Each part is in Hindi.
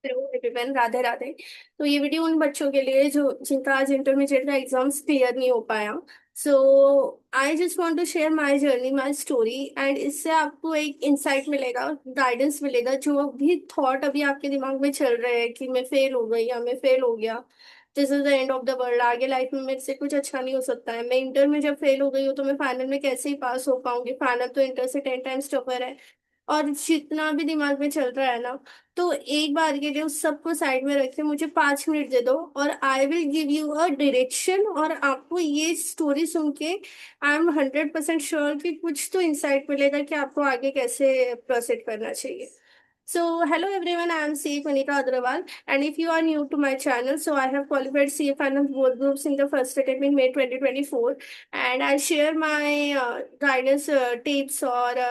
Hello everyone, Radhe Radhe. तो ये वीडियो उन बच्चों के लिए जो जिनका आज इंटरमीडिएट का एग्जाम्स क्लियर नहीं हो पाया। So I just want to share my journey, my story, and इससे आपको एक इंसाइट मिलेगा, गाइडेंस मिलेगा। जो भी थॉट अभी आपके दिमाग में चल रहे हैं कि मैं फेल हो गई या मैं फेल हो गया, this is the end of the world, आगे लाइफ में मेरे से कुछ अच्छा नहीं हो सकता है। मैं इंटर में जब फेल हो गई हूँ तो मैं फाइनल में कैसे ही पास हो पाऊंगी? फाइनल तो इंटर से 10 टाइम्स टफर है। और जितना भी दिमाग में चल रहा है ना, तो एक बार के लिए उस सबको साइड में रख के मुझे 5 मिनट दे दो और I will give you a direction. और आपको ये स्टोरी सुन के आई एम 100% श्योर कि कुछ तो इंसाइट मिलेगा कि आपको आगे कैसे प्रोसीड करना चाहिए। So, hello everyone, I am C. Kunika Agrawal, and if you are new to my channel, so I have qualified CFN of both groups in the first attempt in May 2024, and I share my guidance tips और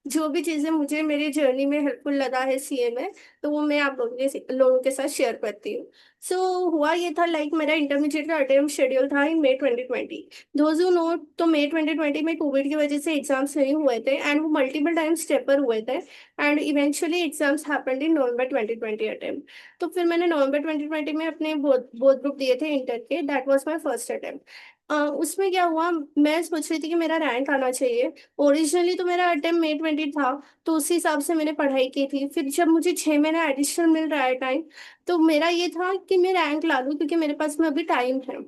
जो भी चीज़ें मुझे मेरी जर्नी में हेल्पफुल लगा है सीए में, तो वो मैं आप लोगों के साथ शेयर करती हूँ। सो हुआ ये था, लाइक मेरा इंटरमीडिएट का अटेम्प्ट शेड्यूल था इन मई 2020। दोज यू नो, तो मई 2020 में कोविड की वजह से एग्जाम्स नहीं हुए थे एंड वो मल्टीपल टाइम्स टेपर हुए थे। And eventually exams happened in November 2020 attempt. तो फिर मैंने नवंबर 2020 में अपने बोथ बोथ ग्रुप दिए थे इंटर के, that was my first attempt. उसमें क्या हुआ, मैं सोच रही थी कि मेरा रैंक आना चाहिए। ओरिजिनली तो मेरा अटेम्प्ट May 20 था, तो उसी हिसाब से मैंने पढ़ाई की थी। फिर जब मुझे 6 महीना एडिशनल मिल रहा है टाइम, तो मेरा ये था कि मैं रैंक ला लूँ क्योंकि मेरे पास में अभी टाइम है।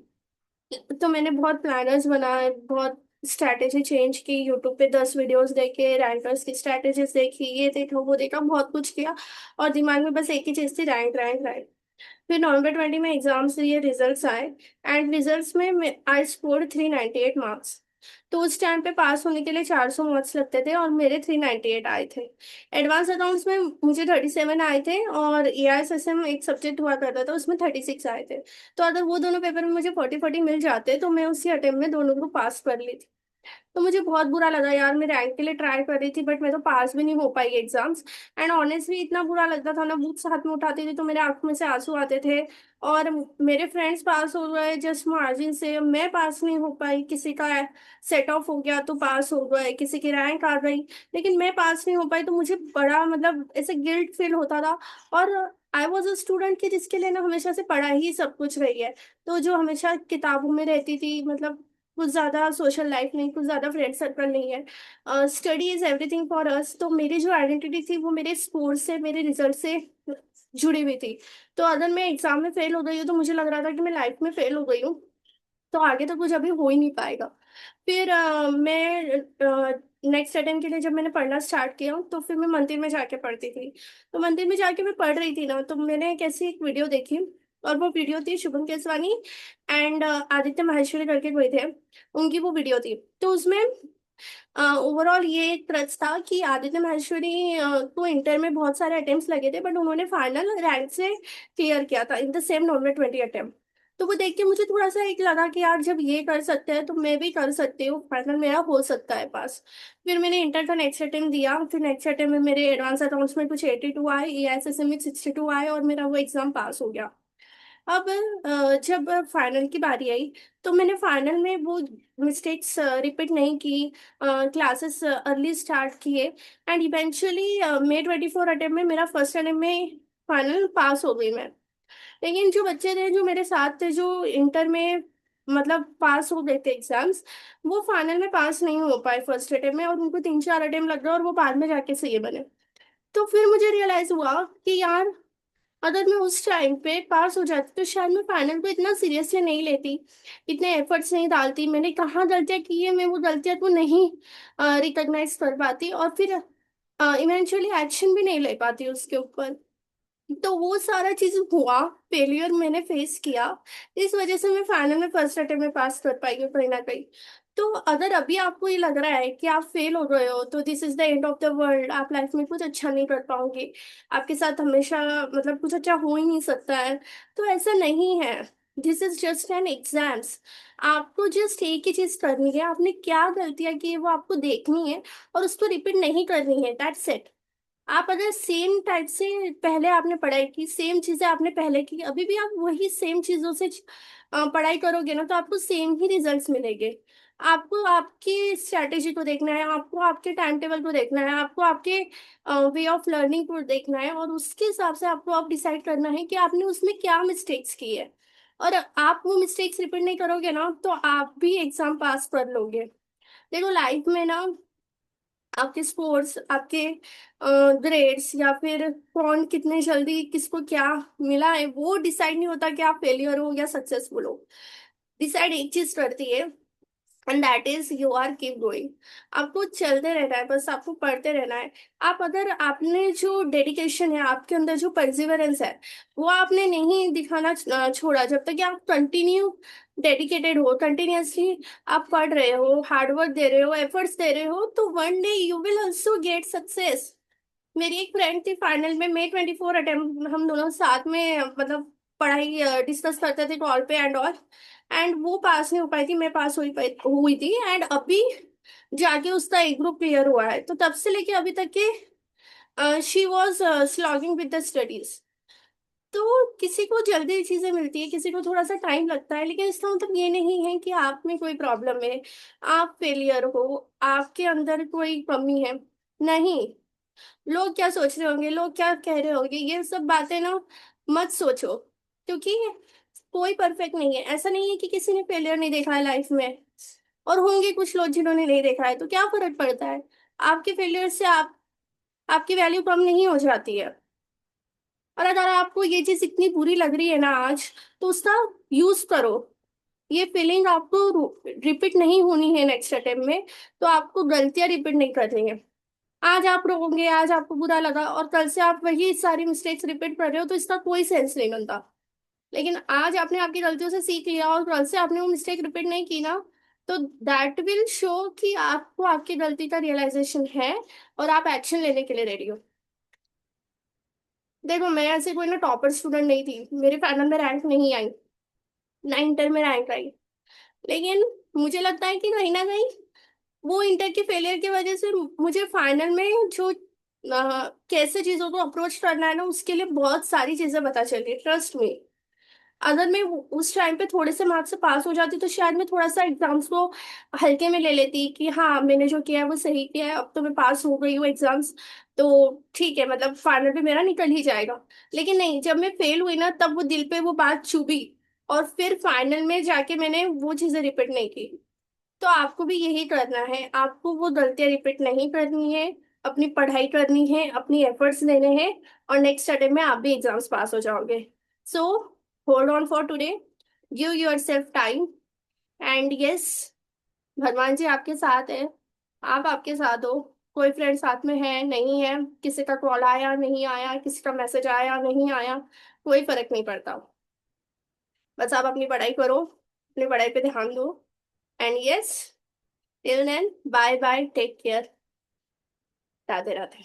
तो मैंने बहुत प्लानर्स बनाए, बहुत स्ट्रैटेजी चेंज की, यूट्यूब पे 10 वीडियोस देखे, रैंकर्स की स्ट्रैटेजीज देखी, ये देखा वो देखा, बहुत कुछ किया। और दिमाग में बस एक ही चीज थी, रैंक रैंक रैंक। फिर नवंबर 20 में एग्जाम्स दिए, रिजल्ट्स आए, एंड रिजल्ट्स में आई स्कोर्ड 398 मार्क्स। तो उस टाइम पे पास होने के लिए 400 मार्क्स लगते थे और मेरे 398 आए थे। एडवांस अकाउंट्स में मुझे 37 आए थे और एआईएसएसएम एक सब्जेक्ट हुआ करता था, उसमें 36 आए थे। तो अगर वो दोनों पेपर में मुझे 40-40 मिल जाते तो मैं उसी अटेम्प्ट में दोनों को पास कर ली थी। तो मुझे बहुत बुरा लगा यार, मैं रैंक के लिए ट्राई कर रही थी बट मैं तो पास भी नहीं हो पाई एग्जाम्स। एंड ऑनेस्टली इतना बुरा लगता था ना, बुक्स हाथ में उठाती थी तो मेरे आंख में से आंसू आते थे। और मेरे फ्रेंड्स पास हो गए जस्ट मार्जिन से, मैं पास नहीं हो पाई। किसी का सेट ऑफ हो गया तो पास हो गए, किसी की रैंक आ गई, लेकिन मैं पास नहीं हो पाई। तो मुझे बड़ा मतलब ऐसे गिल्ट फील होता था। और आई वॉज अ स्टूडेंट की जिसके लिए ना हमेशा से पढ़ाई ही सब कुछ रही है। तो जो हमेशा किताबों में रहती थी, मतलब कुछ ज्यादा सोशल लाइफ नहीं, कुछ ज्यादा फ्रेंड सर्कल नहीं है, study is everything for us. तो मेरी जो आइडेंटिटी थी वो मेरे स्कोर से, मेरे रिजल्ट से जुड़ी हुई थी। तो अगर मैं एग्जाम में फेल हो गई हूँ तो मुझे लग रहा था कि मैं लाइफ में फेल हो गई हूँ, तो आगे तो कुछ अभी हो ही नहीं पाएगा। फिर मैं नेक्स्ट अटेम्प्ट के लिए जब मैंने पढ़ना स्टार्ट किया तो फिर मैं मंदिर में जाके पढ़ती थी। तो मंदिर में जाके मैं पढ़ रही थी ना, तो मैंने कैसी एक वीडियो देखी, और वो वीडियो थी शुभम केसवानी एंड आदित्य माहेश्वरी करके कोई थे, उनकी वो वीडियो थी। तो उसमें ओवरऑल ये एक क्रक्स था कि आदित्य माहेश्वरी को इंटर में बहुत सारे अटेम्प्ट्स लगे थे बट उन्होंने फाइनल रैंक से क्लियर किया था in the same normal 20 attempt. तो वो देख के मुझे थोड़ा सा एक लगा कि यार जब ये कर सकते हैं तो मैं भी कर सकती हूँ, फाइनल मेरा हो सकता है पास। फिर मैंने इंटर का नेक्स्ट अटेम्प्ट दिया। फिर नेक्स्ट अटेम्प्ट में मेरे एडवांस अकाउंट्स में कुछ 82 आए, एआईएसएसएम में 62 आए और मेरा वो एग्जाम पास हो गया। अब जब फाइनल की बारी आई तो मैंने फाइनल में वो मिस्टेक्स रिपीट नहीं की, क्लासेस अर्ली स्टार्ट किए, एंड इवेंचुअली May 24 अटेम्प्ट में मेरा फर्स्ट अटेम्प्ट में फाइनल पास हो गई मैं। लेकिन जो बच्चे थे जो मेरे साथ थे, जो इंटर में मतलब पास हो गए थे एग्जाम्स, वो फाइनल में पास नहीं हो पाए फर्स्ट अटेम्प्ट में, और उनको 3-4 अटेम्प्ट लग गए और वो बाद में जाके सही बने। तो फिर मुझे रियलाइज हुआ कि यार अगर मैं उस टाइम पे पास हो जाती तो शायद मैं फाइनल को इतना सीरियसली नहीं लेती, इतने एफर्ट्स नहीं डालती। मैंने कहाँ गलतियाँ की है, मैं वो गलतियाँ को नहीं रिकॉग्नाइज कर पाती और फिर इवेंचुअली एक्शन भी नहीं ले पाती उसके ऊपर। तो वो सारा चीज हुआ, फेलियर मैंने फेस किया। इस वजह से मैं फाइनल में फर्स्ट अटेम्प्ट में पास कर पाई हूँ कहीं ना कहीं। तो अगर अभी आपको ये लग रहा है कि आप फेल हो गए हो तो this is the end of the world, आप लाइफ में कुछ अच्छा नहीं कर पाओगे, आपके साथ हमेशा मतलब कुछ अच्छा हो ही नहीं सकता है, तो ऐसा नहीं है। This is just an exams. आपको जस्ट एक ही चीज करनी है, आपने क्या गलतियां की है वो आपको देखनी है और उसको रिपीट नहीं करनी है, दैट्स इट। आप अगर सेम टाइप से पहले आपने पढ़ाई की, सेम चीजें आपने पहले की, अभी भी आप वही सेम चीजों से पढ़ाई करोगे ना तो आपको सेम ही रिजल्ट्स मिलेंगे। आपको आपकी स्ट्रैटेजी को देखना है, आपको आपके टाइम टेबल को देखना है, आपको आपके वे ऑफ लर्निंग को देखना है, और उसके हिसाब से आपको आप डिसाइड करना है कि आपने उसमें क्या मिस्टेक्स की है। और आप वो मिस्टेक्स रिपीट नहीं करोगे ना, तो आप भी एग्जाम पास कर लोगे। देखो लाइफ में ना, आपके स्कोर्स, आपके ग्रेड्स, या फिर कौन कितने जल्दी किसको क्या मिला है, वो डिसाइड नहीं होता कि आप फेलियर हो या सक्सेसफुल हो। डिसाइड एक चीज करती है, and that is you are keep going. आपको चलते रहना है, बस आपको पढ़ते रहना है। आप अगर आपने जो डेडिकेशन है, आपके अंदर जो परसिवरेंस है, वो आपने नहीं दिखाना छोड़ा, जब तक कि आप कंटिन्यू डेडिकेटेड हो, कंटिन्यूअसली आप पढ़ रहे हो, हार्डवर्क दे रहे हो, एफर्ट्स दे रहे हो, तो one day you will also get success. मेरी एक फ्रेंड थी, फाइनल में May 24 अटेम्प्ट हम दोनों साथ में मतलब पढ़ाई डिस्कस करते थे कॉल पे एंड ऑल। एंड वो पास नहीं हो पाई थी, मैं पास हुई थी। एंड अभी जाके उसका एक ग्रुप क्लियर हुआ है, तो तब से लेके अभी तक के she was slogging with the studies. तो किसी को जल्दी चीजें मिलती है, किसी को थोड़ा सा टाइम लगता है, लेकिन इसका मतलब ये नहीं है कि आप में कोई प्रॉब्लम है, आप फेलियर हो, आपके अंदर कोई कमी है। नहीं, लोग क्या सोच रहे होंगे, लोग क्या कह रहे होंगे, ये सब बातें ना मत सोचो। क्योंकि कोई परफेक्ट नहीं है, ऐसा नहीं है कि किसी ने फेलियर नहीं देखा है लाइफ में, और होंगे कुछ लोग जिन्होंने नहीं देखा है, तो क्या फर्क पड़ता है। आपके फेलियर से आपकी वैल्यू कम नहीं हो जाती है। और अगर आपको ये चीज इतनी बुरी लग रही है ना आज, तो उसका यूज करो। ये फीलिंग आपको रिपीट नहीं होनी है नेक्स्ट अटेम्प्ट में। तो आपको गलतियां रिपीट नहीं करनी है। आज आप रोओगे, आज आपको बुरा लगा, और कल से आप वही सारी मिस्टेक्स रिपीट कर रहे हो, तो इसका कोई सेंस नहीं बनता। लेकिन आज आपने आपकी गलतियों से सीख लिया और कल से आपने वो मिस्टेक रिपीट नहीं की ना, तो दैट विल शो कि आपको आपकी गलती का रियलाइजेशन है, और आप एक्शन लेने के लिए रेडी हो। देखो मैं ऐसे कोई ना टॉपर स्टूडेंट नहीं थी, मेरे फाइनल में रैंक नहीं आई, ना इंटर में रैंक आई। लेकिन मुझे लगता है कि कहीं ना कहीं वो इंटर के फेलियर की वजह से मुझे फाइनल में जो कैसे चीजों को अप्रोच करना है ना, उसके लिए बहुत सारी चीजें पता चली, ट्रस्ट में। अगर मैं उस टाइम पे थोड़े से मार्क्स से पास हो जाती, तो शायद मैं थोड़ा सा एग्जाम्स को हल्के में ले लेती कि हाँ मैंने जो किया है वो सही किया है, अब तो मैं पास हो गई हूँ एग्जाम्स, तो ठीक है, मतलब फाइनल पे मेरा निकल ही जाएगा। लेकिन नहीं, जब मैं फेल हुई ना, तब वो दिल पे वो बात चुभी, और फिर फाइनल में जाके मैंने वो चीजें रिपीट नहीं की। तो आपको भी यही करना है, आपको वो गलतियां रिपीट नहीं करनी है, अपनी पढ़ाई करनी है, अपनी एफर्ट्स देने हैं, और नेक्स्ट अटेम्प्ट में आप भी एग्जाम्स पास हो जाओगे। So hold on for today, give your self time, and yes, भगवान जी आपके साथ है। आप आपके साथ हो। कोई फ्रेंड साथ में है नहीं है, किसी का कॉल आया नहीं आया, किसी का मैसेज आया नहीं आया, कोई फर्क नहीं पड़ता। बस आप अपनी पढ़ाई करो, अपनी पढ़ाई पे ध्यान दो। And yes, till then, bye bye, take care, Radhe Radhe.